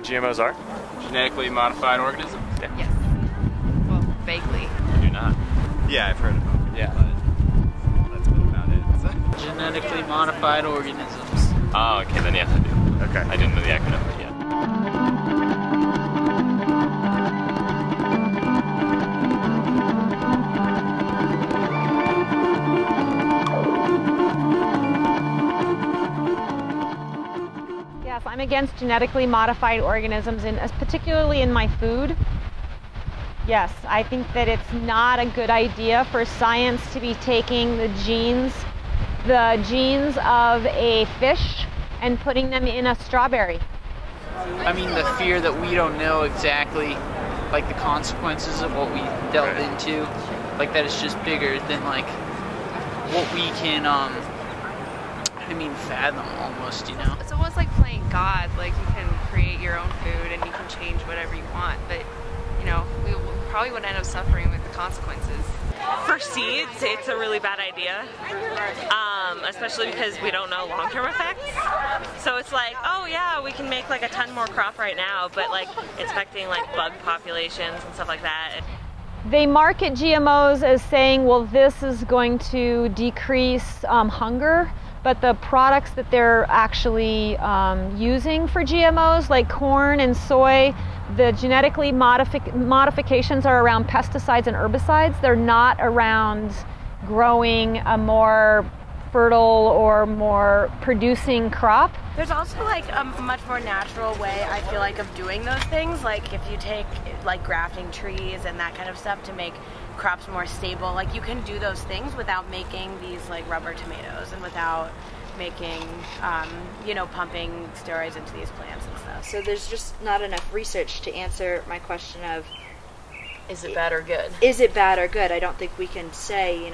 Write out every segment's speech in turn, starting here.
what GMOs are? Genetically modified organisms? Yeah. Yes. Well, vaguely. I do not. Yeah, I've heard of them. Yeah. But that's about it. Genetically modified organisms. Oh, okay, then yes, I do. Okay. I didn't know the acronym, but yeah. Yes, I'm against genetically modified organisms, particularly in my food. Yes, I think that it's not a good idea for science to be taking the genes of a fish and putting them in a strawberry. I mean, the fear that we don't know exactly, like, the consequences of what we delve into, like, that it's just bigger than, like, what we can, fathom almost, you know? It's almost like playing God. Like, you can create your own food and you can change whatever you want, but, you know, we probably would end up suffering with the consequences. For seeds, it's a really bad idea, especially because we don't know long-term effects. So it's like, oh yeah, we can make like a ton more crop right now, but like it's affecting like bug populations and stuff like that. They market GMOs as saying, well, this is going to decrease hunger, but the products that they're actually using for GMOs, like corn and soy, the genetically modifications are around pesticides and herbicides. They're not around growing a more fertile or more producing crop. There's also like a much more natural way, I feel like, of doing those things. Like if you take like grafting trees and that kind of stuff to make crops more stable, like you can do those things without making these like rubber tomatoes and without making, pumping steroids into these plants and stuff. So there's just not enough research to answer my question of, Is it bad or good? is it bad or good? I don't think we can say,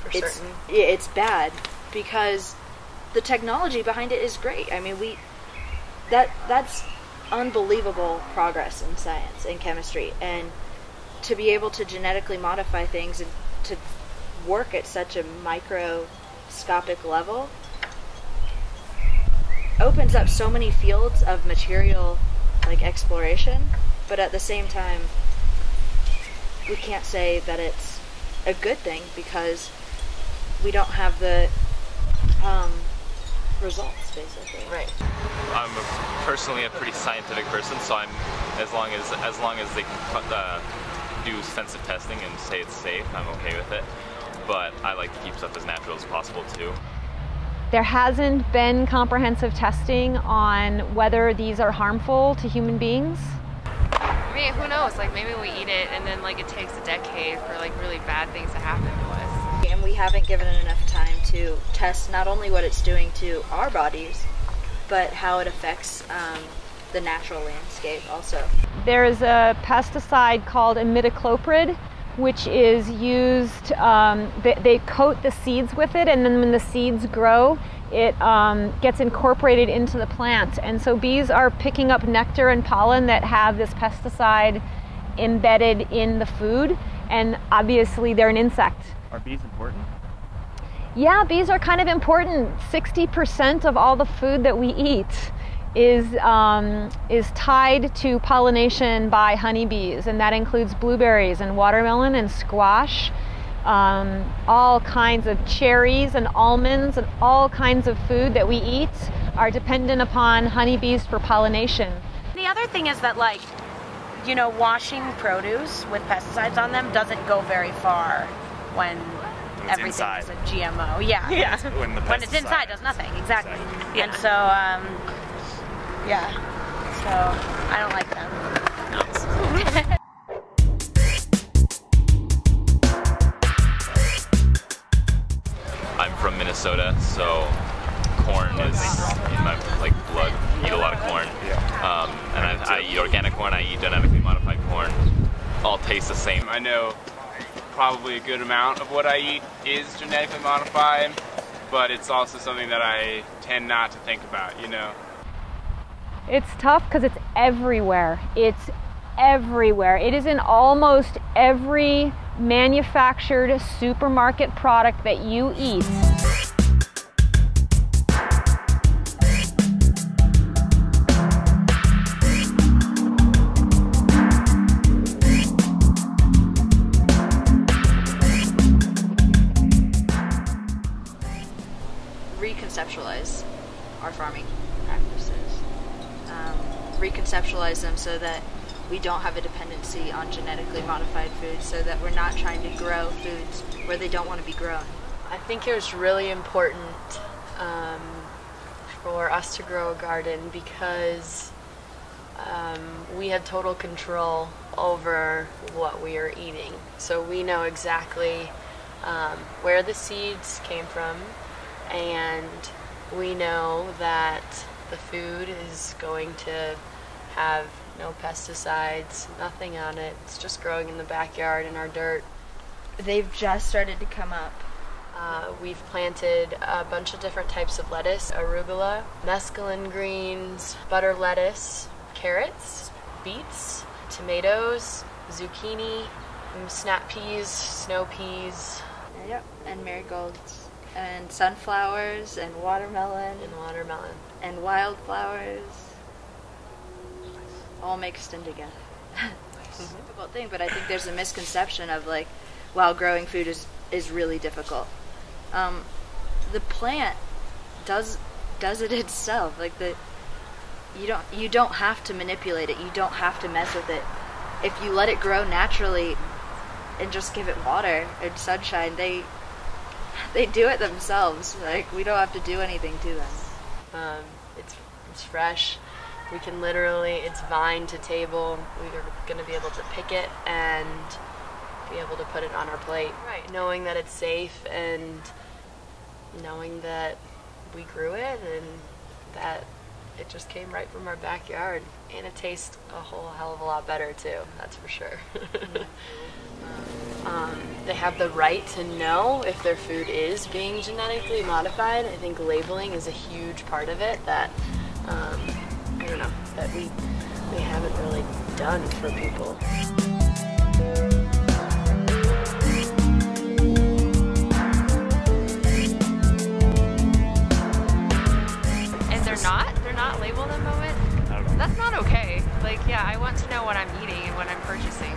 For certain. it's bad, because the technology behind it is great. I mean, that's unbelievable progress in science and chemistry, and to be able to genetically modify things and to work at such a microscopic level opens up so many fields of material like exploration, but at the same time we can't say that it's a good thing because we don't have the results, basically. Right. I'm personally a pretty scientific person, so I'm as long as they can do extensive testing and say it's safe, I'm okay with it. But I like to keep stuff as natural as possible too. There hasn't been comprehensive testing on whether these are harmful to human beings. I mean, who knows? Like, maybe we eat it and then like it takes a decade for like really bad things to happen to us. And we haven't given it enough time to test not only what it's doing to our bodies, but how it affects the natural landscape also. There is a pesticide called imidacloprid, which is used, they coat the seeds with it, and then when the seeds grow, it gets incorporated into the plant. And so bees are picking up nectar and pollen that have this pesticide embedded in the food, and obviously they're an insect. Are bees important? Yeah, bees are kind of important. 60% of all the food that we eat is tied to pollination by honeybees, and that includes blueberries and watermelon and squash, all kinds of cherries and almonds, and all kinds of food that we eat are dependent upon honeybees for pollination. The other thing is that, like, washing produce with pesticides on them doesn't go very far when everything inside. is a GMO. Yeah. When When it's inside, it does nothing. Exactly. Yeah. And so, yeah. So I don't like them. I'm from Minnesota, so corn is in my blood. I eat a lot of corn. And I eat organic corn, I eat genetically modified corn. All taste the same. I know probably a good amount of what I eat is genetically modified, but it's also something that I tend not to think about, It's tough because it's everywhere. It's everywhere. It is in almost every manufactured supermarket product that you eat. reconceptualize our farming practices, reconceptualize them so that we don't have a dependency on genetically modified foods, so that we're not trying to grow foods where they don't want to be grown. I think it was really important for us to grow a garden because we had total control over what we are eating. So we know exactly where the seeds came from, and we know that the food is going to have no pesticides, nothing on it. It's just growing in the backyard in our dirt. They've just started to come up. We've planted a bunch of different types of lettuce: arugula, mesclun greens, butter lettuce, carrots, beets, tomatoes, zucchini, snap peas, snow peas. Yep, and marigolds, and sunflowers, and watermelon, and wildflowers, all mixed in together. It's a difficult thing, but I think there's a misconception of like, wow, growing food is really difficult. The plant does it itself. Like you don't have to manipulate it. You don't have to mess with it. If you let it grow naturally and just give it water and sunshine, they do it themselves. Like, we don't have to do anything to them. It's fresh. We can literally, it's vine to table. We're going to be able to pick it and be able to put it on our plate. Right. Knowing that it's safe and knowing that we grew it and that it just came right from our backyard. And it tastes a whole hell of a lot better too, that's for sure. They have the right to know if their food is being genetically modified. I think labeling is a huge part of it that, I don't know, that we haven't really done for people. And they're not labeled at the moment? That's not okay. Like, yeah, I want to know what I'm eating and what I'm purchasing.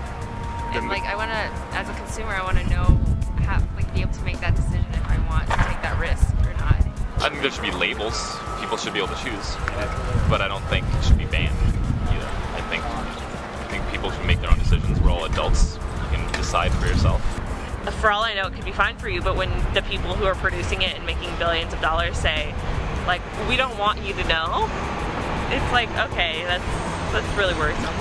And like, I want to, as a consumer, I want to know, be able to make that decision if I want to take that risk or not. I think there should be labels. People should be able to choose, but I don't think it should be banned either. I think people should make their own decisions. We're all adults. You can decide for yourself. For all I know, it could be fine for you, but when the people who are producing it and making billions of dollars say, like, we don't want you to know, it's like, okay, that's really worrisome.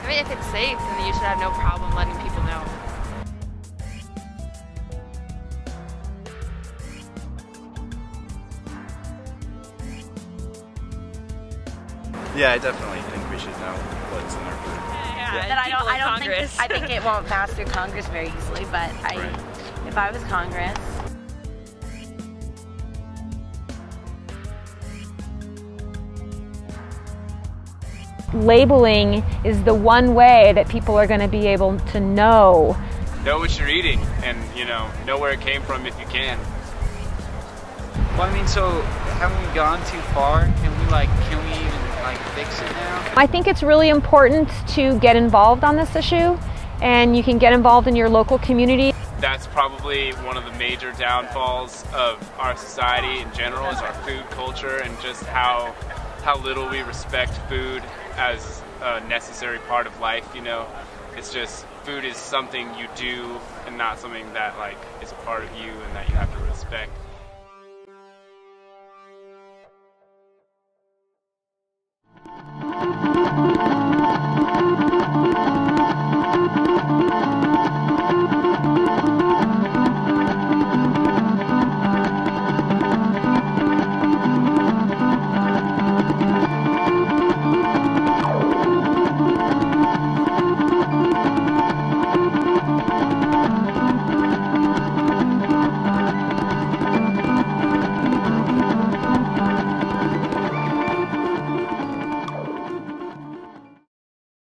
I mean, if it's safe, then you should have no problem letting people know. Yeah, I definitely think we should know what's in our food. Yeah. That I don't Congress. think, I think it won't pass through Congress very easily, but if I was Congress, Labeling is the one way that people are going to be able to know. Know what you're eating, and know where it came from if you can. Well, I mean, so haven't we gone too far? Can we even fix it now? I think it's really important to get involved on this issue, and you can get involved in your local community. That's probably one of the major downfalls of our society in general, is our food culture and just how little we respect food as a necessary part of life. It's just, food is something you do and not something that is a part of you and that you have to respect.